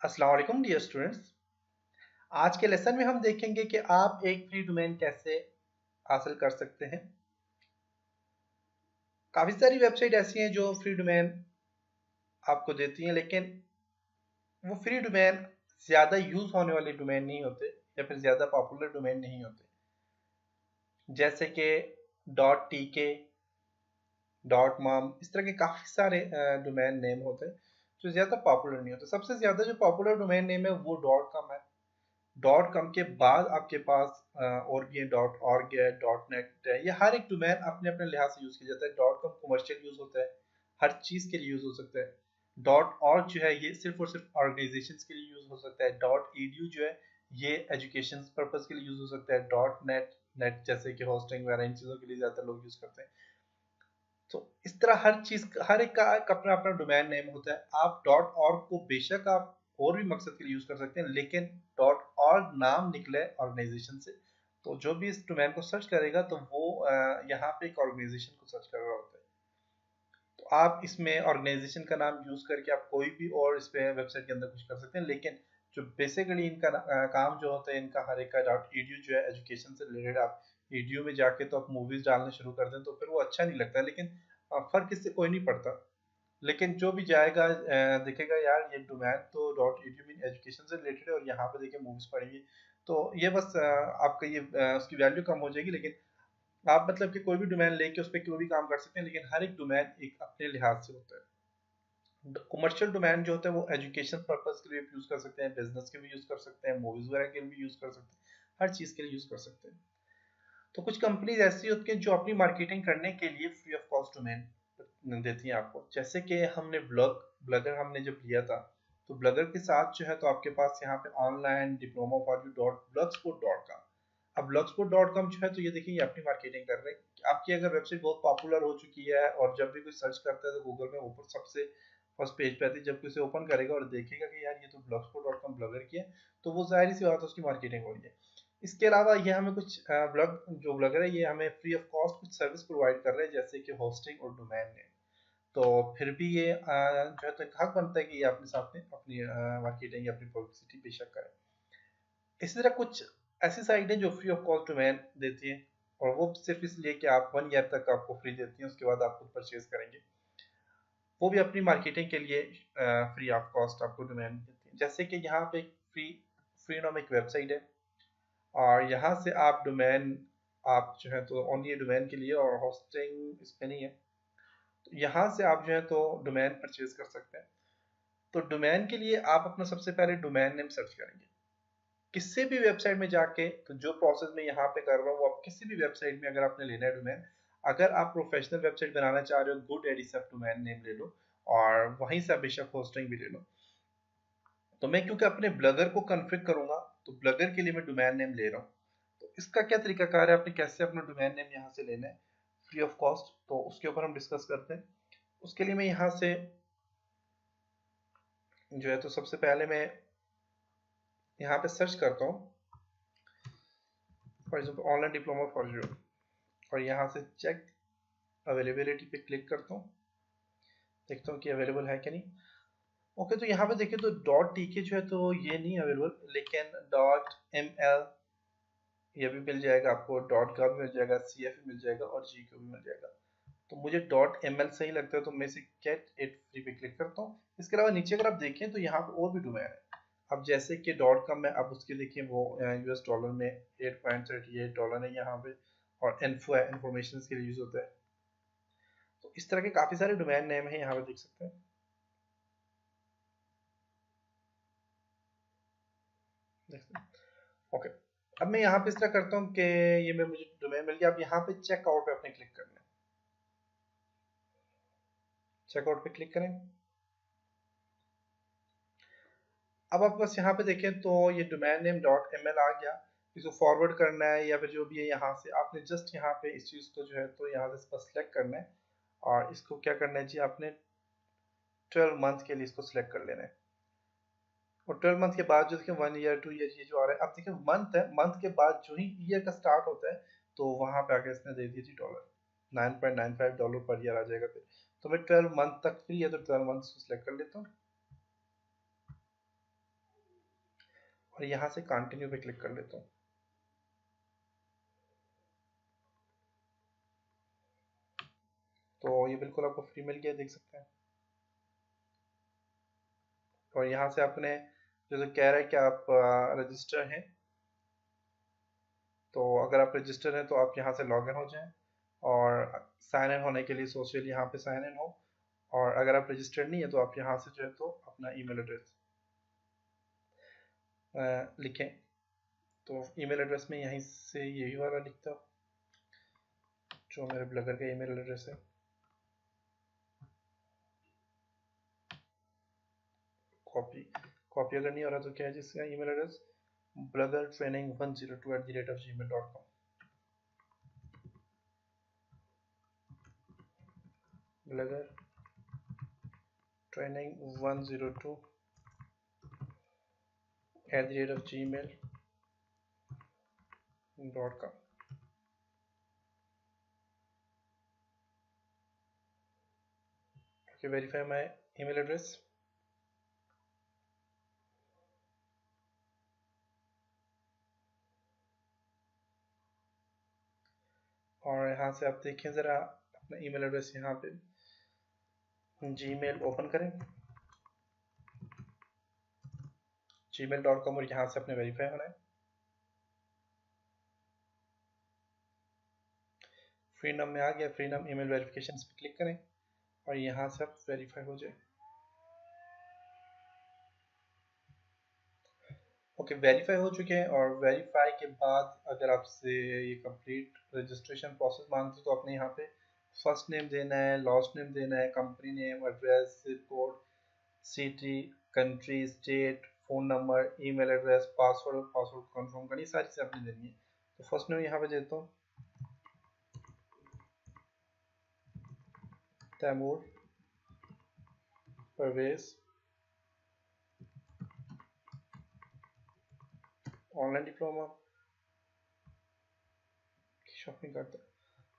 अस्सलाम वालेकुम dear students. आज के लेसन में हम देखेंगे कि आप एक फ्री डोमेन कैसे हासिल कर सकते हैं। काफ़ी सारी वेबसाइट ऐसी हैं जो फ्री डोमेन आपको देती हैं, लेकिन वो फ्री डोमेन ज़्यादा यूज़ होने वाले डोमेन नहीं होते या फिर ज़्यादा पॉपुलर डोमेन नहीं होते। जैसे कि .tk, .mom, इस तरह के काफ़ी सारे डोमेन नेम होते हैं जो ज़्यादा पॉपुलर नहीं होते। सबसे ज़्यादा जो पॉपुलर डोमेन नेम है वो .com है। .com के बाद आपके पास और भी डॉट ऑर्ग है, .net है। ये हर एक डोमेन अपने अपने लिहाज से यूज़ किया जाता है। .com कमर्शियल यूज़ होता है, हर चीज़ के लिए यूज़ हो सकता है। .org जो है ये सिर्फ और सिर्फ ऑर्गेनाइजेशंस के लिए यूज़ हो सकता है। .edu जो है ये एजुकेशन पर्पज़ के लिए यूज़ हो सकता है। .net जैसे कि होस्टिंग वगैरह इन चीज़ों के लिए ज़्यादा लोग यूज़ करते हैं। तो इस तरह हर चीज हर एक का एक अपना अपना डोमेन नेम होता है। आप डॉट ऑर्ग को बेशक आप और भी मकसद के लिए यूज कर सकते हैं, लेकिन डॉट ऑर्ग नाम निकले ऑर्गेनाइजेशन से, तो जो भी इस डोमेन को सर्च करेगा तो वो यहाँ पे एक ऑर्गेनाइजेशन को सर्च कर रहा होता है। तो आप इसमें ऑर्गेनाइजेशन का नाम यूज करके आप कोई भी और इस पे वेबसाइट के अंदर कुछ कर सकते हैं, लेकिन जो बेसिकली इनका काम जो होता है इनका हर एक का .edu जो है एजुकेशन से रिलेटेड। आप edu में जाके तो आप मूवीज डालने शुरू कर दें तो फिर वो अच्छा नहीं लगता, लेकिन फर्क इससे कोई नहीं पड़ता। लेकिन जो भी जाएगा देखेगा यार ये डोमेन तो .edu मीन एजुकेशन से रिलेटेड है और यहाँ पे देखिए मूवीज पढ़ेंगे, तो ये बस आपका ये उसकी वैल्यू कम हो जाएगी। लेकिन आप मतलब कि कोई भी डोमेन लेके उस पर कोई भी काम कर सकते हैं, लेकिन हर एक डोमेन एक अपने लिहाज से होता है। कमर्शियल डोमेन जो होता है वो एजुकेशन पर्पज के लिए यूज कर सकते हैं, बिजनेस के भी यूज कर सकते हैं, मूवीज वगैरह के भी यूज कर सकते हैं, हर चीज के लिए यूज कर सकते हैं। तो कुछ कंपनीज ऐसी होती हैं जो अपनी मार्केटिंग करने के लिए फ्री ऑफ कॉस्ट डोमेन देती हैं आपको। जैसे कि हमने ब्लगर हमने जब लिया था, तो ब्लगर के साथ जो है तो आपके पास यहाँ पे online diploma for you .blogspot.com। अब blogspot.com जो है तो ये देखिए ये अपनी मार्केटिंग कर रहे हैं। आपकी अगर वेबसाइट बहुत पॉपुलर हो चुकी है और जब भी कोई सर्च करता है तो गूगल में ऊपर सबसे फर्स्ट पेज पे आती है, जब कोई इसे ओपन करेगा और देखेगा कि यार ये तो blogspot.com ब्लगर की है, तो वो जाहिर सी बात है उसकी मार्केटिंग हो रही है। इसके अलावा ये हमें कुछ ब्लॉगर है ये हमें फ्री ऑफ कॉस्ट कुछ सर्विस प्रोवाइड कर रहे हैं, जैसे कि होस्टिंग और डोमेन नेम। तो फिर भी ये जो है तो एक हक बनता है कि ये अपने साथ में अपनी मार्केटिंग या अपनी पब्लिसिटी बेशक करें। इसी तरह कुछ ऐसी साइटें जो फ्री ऑफ कॉस्ट डोमेन देती हैं, और वो सिर्फ इसलिए कि आप 1 ईयर तक आपको फ्री देती हैं, उसके बाद आप खुद परचेज करेंगे। वो भी अपनी मार्केटिंग के लिए फ्री ऑफ कॉस्ट आपको डोमेन देती हैं। जैसे कि यहाँ पे फ्री फ्री नाम एक वेबसाइट है, और यहाँ से आप डोमेन आप जो है तो ओनली डोमेन के लिए, और होस्टिंग इस पे नहीं है, तो यहाँ से आप जो है तो डोमेन परचेज कर सकते हैं। तो डोमेन के लिए आप अपना सबसे पहले डोमेन नेम सर्च करेंगे किसी भी वेबसाइट में जाके। तो जो प्रोसेस मैं यहाँ पे कर रहा हूँ वो आप किसी भी वेबसाइट में अगर आपने लेना है डोमेन, अगर आप प्रोफेशनल वेबसाइट बनाना चाह रहे हो, गुड एडिसफ डोमेन नेम ले लो और वहीं से आप बेशक होस्टिंग भी ले लो। तो मैं क्योंकि अपने ब्लगर को कन्फिग करूंगा, तो ब्लगर के लिए मैं डोमेन नेम ले रहा हूँ। तो इसका क्या तरीकाकार है, आपने कैसे अपना डोमेन नेम यहाँ से लेना है फ्री ऑफ कॉस्ट, तो उसके ऊपर हम डिस्कस करते हैं। उसके लिए मैं यहाँ से जो है तो सबसे पहले मैं यहाँ पे सर्च करता हूँ for example online diploma for you, और यहाँ से चेक अवेलेबिलिटी पे क्लिक करता हूँ, देखता हूँ कि अवेलेबल है क्या नहीं। ओके, तो यहाँ पे देखिए तो .tk जो है तो ये नहीं अवेलेबल, लेकिन .ml ये भी मिल जाएगा आपको, .gov मिल जाएगा, CF मिल जाएगा और GQ भी मिल जाएगा। तो मुझे .ml सही लगता है, तो मैं इसे गेट इट फ्री पे क्लिक करता हूँ। इसके अलावा नीचे अगर आप देखें तो यहाँ पे और भी डोमेन है। अब जैसे कि .com में अब उसके देखिए वो US डॉलर में $8.38 है यहाँ पे, और इन्फो है, इंफॉर्मेशन के लिए यूज होता है। तो इस तरह के काफी सारे डोमेन नेम है यहाँ पे देख सकते हैं। ओके, अब मैं यहाँ पे इस तरह करता हूँ कि ये मैं मुझे डोमेन मिल गया। अब यहाँ पे चेकआउट पे अपने क्लिक करना है, चेकआउट पे क्लिक करें। अब आप बस यहाँ पे देखें तो ये डोमेन नेम .ml आ गया। इसको फॉरवर्ड करना है या फिर जो भी है, यहाँ से आपने जस्ट यहाँ पे इस चीज़ को जो है तो यहाँ से बस सेलेक्ट करना है, और इसको क्या करना है जी, आपने 12 मंथ के लिए इसको सिलेक्ट कर लेना है। और 12 मंथ के बाद जो देखिए 1 ईयर 2 ईयर ये जो आ रहा है, अब देखिए मंथ है, मंथ के बाद जो ही ईयर का स्टार्ट होता है तो वहां पे आके इसने दे दिया जी डॉलर, $9.95 पर ईयर आ जाएगा फिर। तो मैं 12 मंथ तक फ्री है तो 12 मंथ को सिलेक्ट कर लेता हूँ। और यहाँ से कंटिन्यू पे क्लिक कर लेता हूँ। तो ये बिल्कुल आपको फ्री मिल गया, देख सकते हैं। और यहाँ से आपने जैसे कह रहा है कि आप रजिस्टर हैं, तो अगर आप रजिस्टर हैं तो आप यहाँ से लॉग इन हो जाएं और साइन इन होने के लिए सोशल यहाँ पे साइन इन हो। और अगर आप रजिस्टर्ड नहीं है तो आप यहाँ से जो है तो अपना ईमेल एड्रेस लिखें। तो ईमेल एड्रेस में यहीं से यही वाला लिखता हूँ जो मेरे ब्लॉगर का ईमेल एड्रेस है। कॉपी कॉपी अगर नहीं हो रहा तो क्या है जिसका email address bloggertraining102@gmail.com। Blogger training102@gmail.com। okay, verify my email address। और यहाँ से आप देखें ज़रा अपना ईमेल एड्रेस यहाँ पे जीमेल ओपन करें gmail.com और यहाँ से अपने वेरीफाई होना है। फ्रीडम में आ गया, फ्रीडम ईमेल वेरिफिकेशन पे क्लिक करें और यहाँ से आप वेरीफाई हो जाए। ओके, वेरीफाई हो चुके हैं। और वेरीफाई के बाद अगर आपसे ये कंप्लीट रजिस्ट्रेशन प्रोसेस मांगते तो आपने यहाँ पे फर्स्ट नेम देना है, लास्ट नेम देना है, company name, address, zip code, city, country, state, phone number, email address, password, password confirm करनी, सारी चीज़ें आपने देनी है। तो फर्स्ट नेम यहाँ पे देता हूँ Taimur Parvez. Online diploma shopping करता है।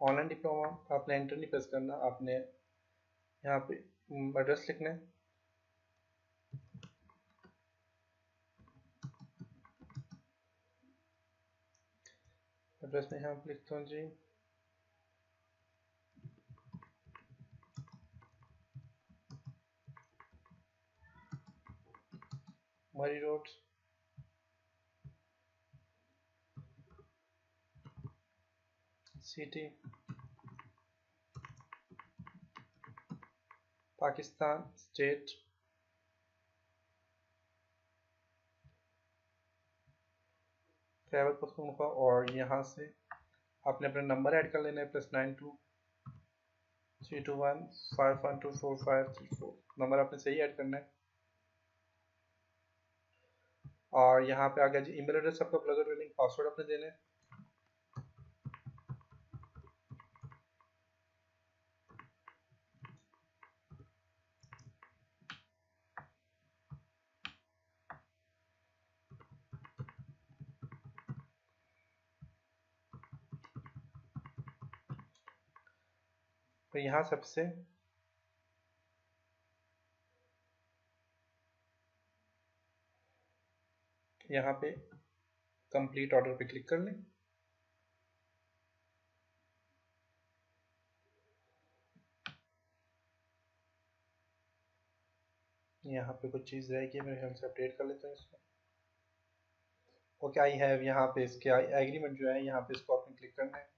ऑनलाइन डिप्लोमा आपने एंटर नहीं प्रेस करना, आपने यहाँ पे एड्रेस लिखना है। एड्रेस में यहाँ पे लिखता हूँ जी मरी road, city, Pakistan, state, Khyber Pakhtunkhwa. और यहाँ से आपने अपना नंबर ऐड कर लेना है +923215124534। नंबर आपने सही ऐड करना है। और यहाँ पे आ गया जी ईमेल एड्रेस आपका ब्लॉगर ट्रेनिंग, पासवर्ड आपने देना है। तो यहाँ सबसे यहाँ पे कंप्लीट ऑर्डर पे क्लिक कर लें। यहाँ पे कुछ चीज़ रहेगी, मेरे ख्याल से अपडेट कर लेते हैं इसको। ओके, आई हैव, यहाँ पे इसके एग्रीमेंट जो है यहाँ पे इसको आपने क्लिक करना है।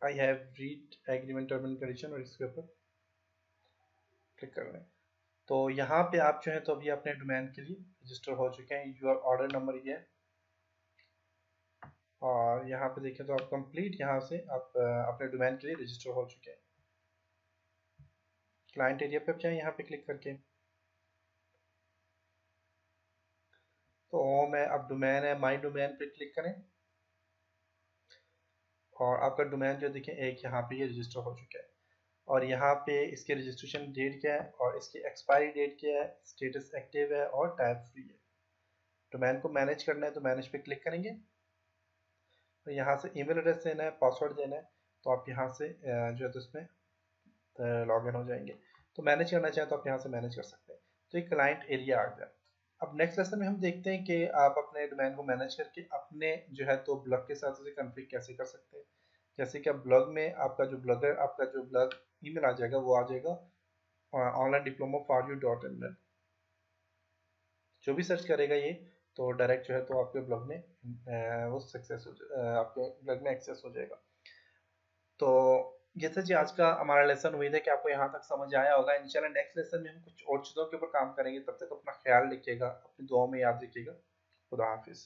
I have read agreement term and condition और इसके ऊपर क्लिक कर लें। तो यहाँ पे आप जो है तो अभी अपने डोमेन के लिए रजिस्टर हो चुके हैं। योर ऑर्डर नंबर ये है। और यहाँ पे देखें तो आप कंप्लीट यहाँ से आप अपने डोमेन के लिए रजिस्टर हो चुके हैं। क्लाइंट एरिया पे आप जाएँ यहाँ पे क्लिक करके। तो होम है, अब डोमेन है, माई डोमेन पे क्लिक करें और आपका डोमेन जो देखें एक यहाँ पे ये रजिस्टर हो चुका है। और यहाँ पे इसके रजिस्ट्रेशन डेट क्या है और इसकी एक्सपायरी डेट क्या है, स्टेटस एक्टिव है और टाइप फ्री है। डोमेन को मैनेज करना है तो मैनेज पे क्लिक करेंगे। तो यहाँ से ईमेल एड्रेस देना है, पासवर्ड देना है। तो आप यहाँ से जो है तो इसमें लॉग इन हो जाएंगे। तो मैनेज करना चाहें तो आप यहाँ से मैनेज कर सकते हैं। तो एक क्लाइंट एरिया आ गया। अब नेक्स्ट लेसन में हम देखते हैं कि आप अपने डोमेन को मैनेज करके अपने जो है तो ब्लॉग के साथ उसे कॉन्फ़िगर कैसे कर सकते हैं। जैसे कि अब ब्लॉग में आपका जो ब्लॉग ईमेल आ जाएगा वो आ जाएगा online diploma for U dot in. जो भी सर्च करेगा ये तो डायरेक्ट जो है तो आपके ब्लॉग में वो आपके ब्लॉग में एक्सेस हो जाएगा। तो ये था जी आज का हमारा लेसन। उम्मीद है कि आपको यहाँ तक समझ आया होगा। इंशाल्लाह नेक्स्ट लेसन में हम कुछ और चीज़ों के ऊपर काम करेंगे। तब तक अपना ख्याल रखिएगा, अपनी दुआओं में याद रखिएगा। खुदा हाफिज़।